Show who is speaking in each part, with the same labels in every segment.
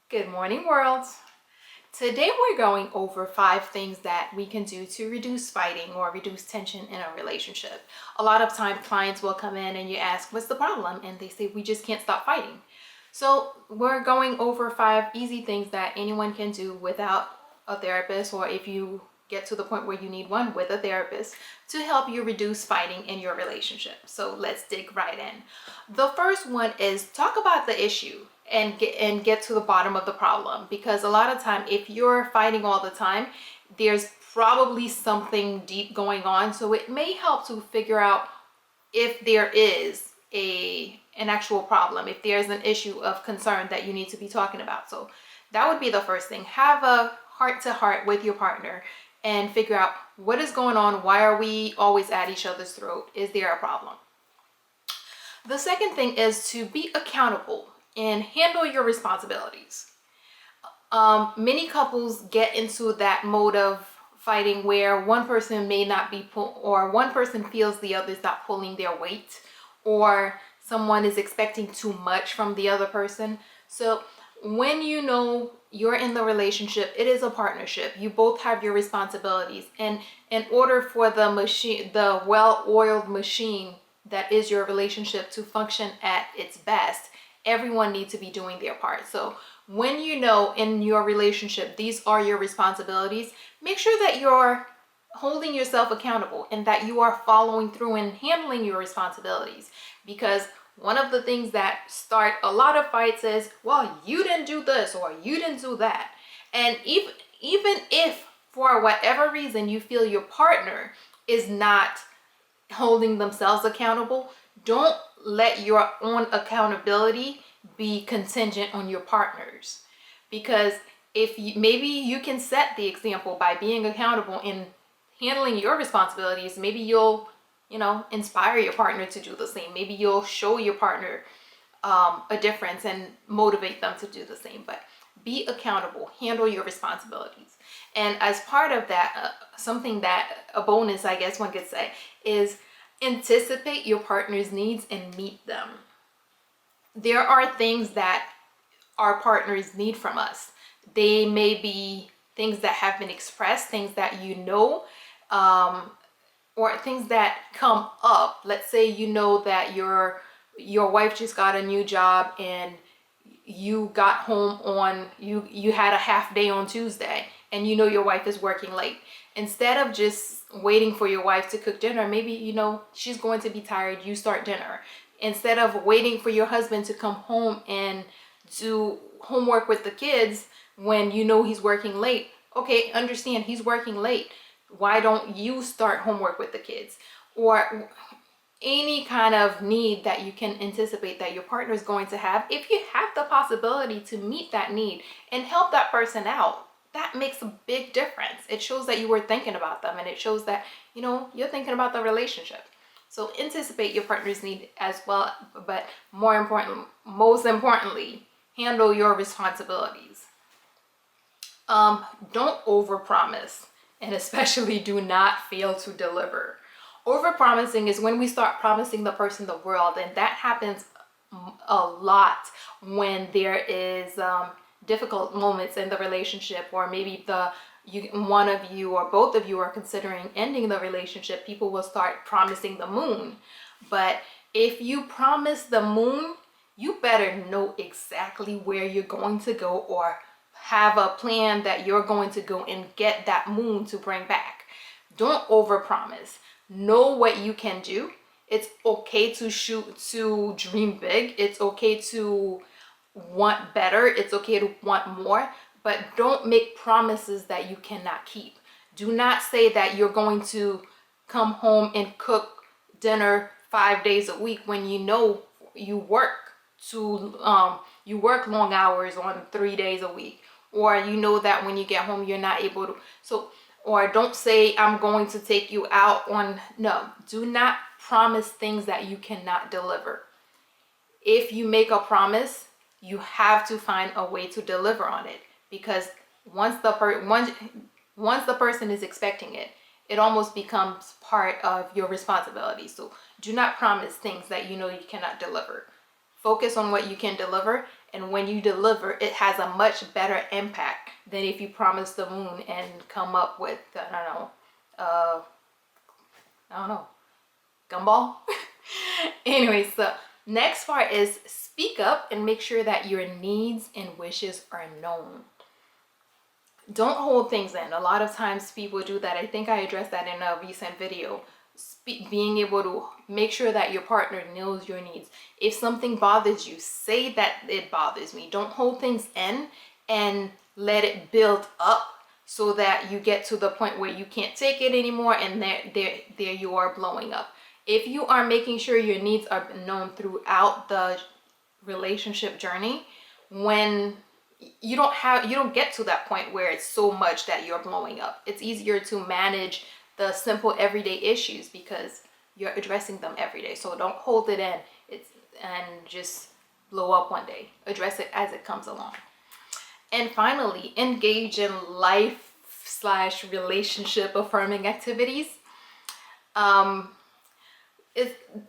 Speaker 1: Good morning, world. Today we're going over 5 things that we can do to reduce fighting or reduce tension in a relationship. A lot of time clients will come in and you ask, what's the problem? And they say, we just can't stop fighting. So we're going over 5 easy things that anyone can do without a therapist, or if you get to the point where you need one, with a therapist, to help you reduce fighting in your relationship. So let's dig right in. The first one is talk about the issue and get to the bottom of the problem, because a lot of time if you're fighting all the time, there's probably something deep going on. So it may help to figure out if there is an actual problem, if there's an issue of concern that you need to be talking about. So that would be the first thing. Have a heart to heart with your partner and figure out what is going on. Why are we always at each other's throat? Is there a problem? The second thing is to be accountable and handle your responsibilities. Many couples get into that mode of fighting where one person may not be or one person feels the other is not pulling their weight, or someone is expecting too much from the other person. So when you know you're in the relationship, it is a partnership. You both have your responsibilities, and in order for the machine, the well-oiled machine that is your relationship, to function at its best, everyone needs to be doing their part. So when you know in your relationship these are your responsibilities, make sure that you're holding yourself accountable and that you are following through and handling your responsibilities. Because one of the things that start a lot of fights is, well, you didn't do this or you didn't do that. And even if for whatever reason you feel your partner is not holding themselves accountable, don't let your own accountability be contingent on your partner's. Because if you, maybe you can set the example by being accountable in handling your responsibilities, maybe you'll, inspire your partner to do the same. Maybe you'll show your partner a difference and motivate them to do the same. But be accountable, handle your responsibilities. And as part of that, something that a bonus, I guess one could say, is anticipate your partner's needs and meet them. There are things that our partners need from us. They may be things that have been expressed, things that or things that come up. Let's say you know that your wife just got a new job and you got home on you had a half day on Tuesday, and you know your wife is working late. Instead of just waiting for your wife to cook dinner, maybe she's going to be tired, you start dinner. Instead of waiting for your husband to come home and do homework with the kids when you know he's working late, okay, understand he's working late, why don't you start homework with the kids? Or any kind of need that you can anticipate that your partner is going to have, if you have the possibility to meet that need and help that person out, that makes a big difference. It shows that you were thinking about them, and it shows that you're thinking about the relationship. So anticipate your partner's need as well, but most importantly, handle your responsibilities. Don't overpromise, and especially do not fail to deliver. Overpromising is when we start promising the person the world, and that happens a lot when there is difficult moments in the relationship, or maybe one of you or both of you are considering ending the relationship. People will start promising the moon. But if you promise the moon, you better know exactly where you're going to go, or have a plan that you're going to go and get that moon to bring back. Don't overpromise. Know what you can do. It's okay to dream big. It's okay to want better. It's okay to want more, but don't make promises that you cannot keep. Do not say that you're going to come home and cook dinner 5 days a week when you know you work you work long hours on 3 days a week, or you know that when you get home you're not able to. Or don't say, I'm going to take you out on. No, do not promise things that you cannot deliver. If you make a promise, you have to find a way to deliver on it, because once the person is expecting it, it almost becomes part of your responsibility. So do not promise things that you know you cannot deliver. Focus on what you can deliver And when you deliver, it has a much better impact than if you promise the moon and come up with, I don't know, gumball. Anyway, so next part is speak up and make sure that your needs and wishes are known. Don't hold things in. A lot of times people do that. I think I addressed that in a recent video. Being able to make sure that your partner knows your needs. If something bothers you, say that it bothers me. Don't hold things in and let it build up so that you get to the point where you can't take it anymore and there you are blowing up. If you are making sure your needs are known throughout the relationship journey, when you don't get to that point where it's so much that you're blowing up. It's easier to manage the simple everyday issues because you're addressing them every day. So don't hold it in and just blow up one day. Address it as it comes along. And finally, engage in life/relationship affirming activities.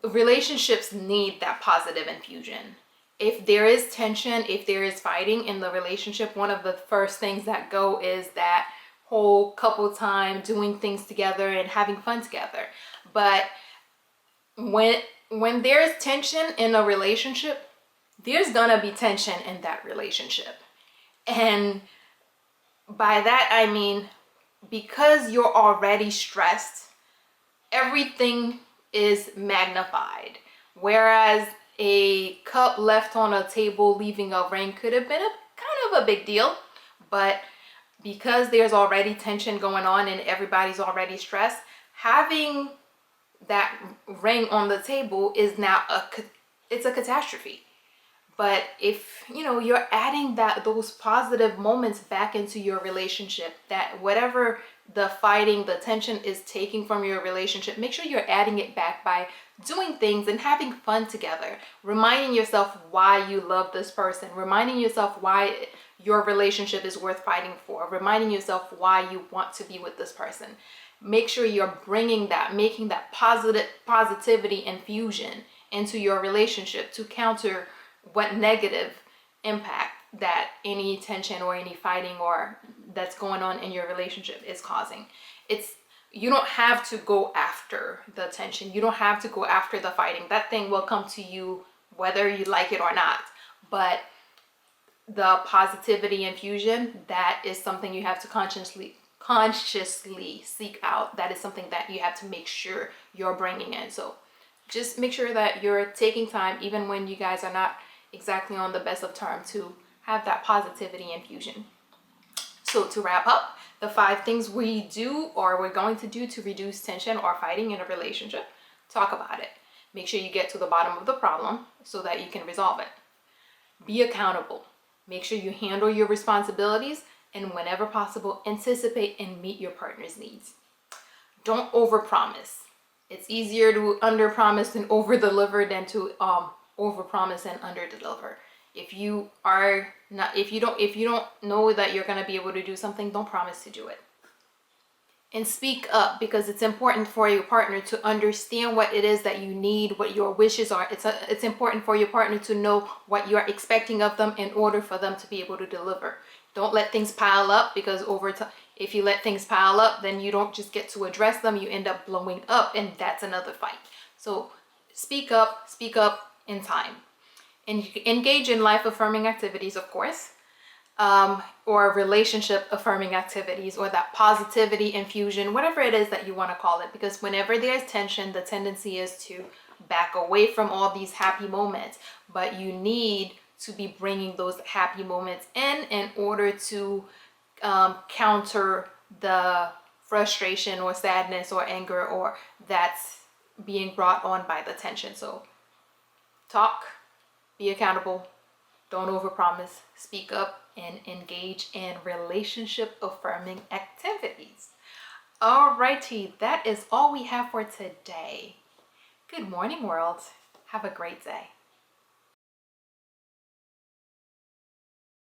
Speaker 1: Relationships need that positive infusion. If there is tension, if there is fighting in the relationship, one of the first things that go is that whole couple time doing things together and having fun together. But when there's tension in a relationship, there's gonna be tension in that relationship. And by that I mean, because you're already stressed, everything is magnified. Whereas a cup left on a table leaving a ring could have been kind of a big deal, but because there's already tension going on and everybody's already stressed, having that ring on the table is now it's a catastrophe. But if you're adding those positive moments back into your relationship, that whatever the fighting, the tension is taking from your relationship, make sure you're adding it back by doing things and having fun together, reminding yourself why you love this person, reminding yourself why your relationship is worth fighting for, reminding yourself why you want to be with this person. Make sure you're bringing that, making that positivity infusion into your relationship to counter what negative impact that any tension or any fighting or that's going on in your relationship is causing. You don't have to go after the tension. You don't have to go after the fighting. That thing will come to you whether you like it or not. But the positivity infusion, that is something you have to consciously seek out. That is something that you have to make sure you're bringing in. So just make sure that you're taking time, even when you guys are not exactly on the best of terms, to have that positivity infusion. So to wrap up, the 5 things we do or we're going to do to reduce tension or fighting in a relationship: talk about it. Make sure you get to the bottom of the problem so that you can resolve it. Be accountable. Make sure you handle your responsibilities, and whenever possible, anticipate and meet your partner's needs. Don't overpromise. It's easier to underpromise and overdeliver than to overpromise and underdeliver. If you don't know that you're going to be able to do something, don't promise to do it. And speak up, because it's important for your partner to understand what it is that you need, what your wishes are. It's important for your partner to know what you're expecting of them in order for them to be able to deliver. Don't let things pile up, because over time, if you let things pile up, then you don't just get to address them, you end up blowing up, and that's another fight. So speak up in time. And you can engage in life affirming activities, of course, or relationship affirming activities, or that positivity infusion, whatever it is that you want to call it. Because whenever there's tension, the tendency is to back away from all these happy moments. But you need to be bringing those happy moments in order to counter the frustration or sadness or anger or that's being brought on by the tension. So talk, be accountable, don't overpromise, speak up, and engage in relationship affirming activities. Alrighty, that is all we have for today. Good morning, world. Have a great day.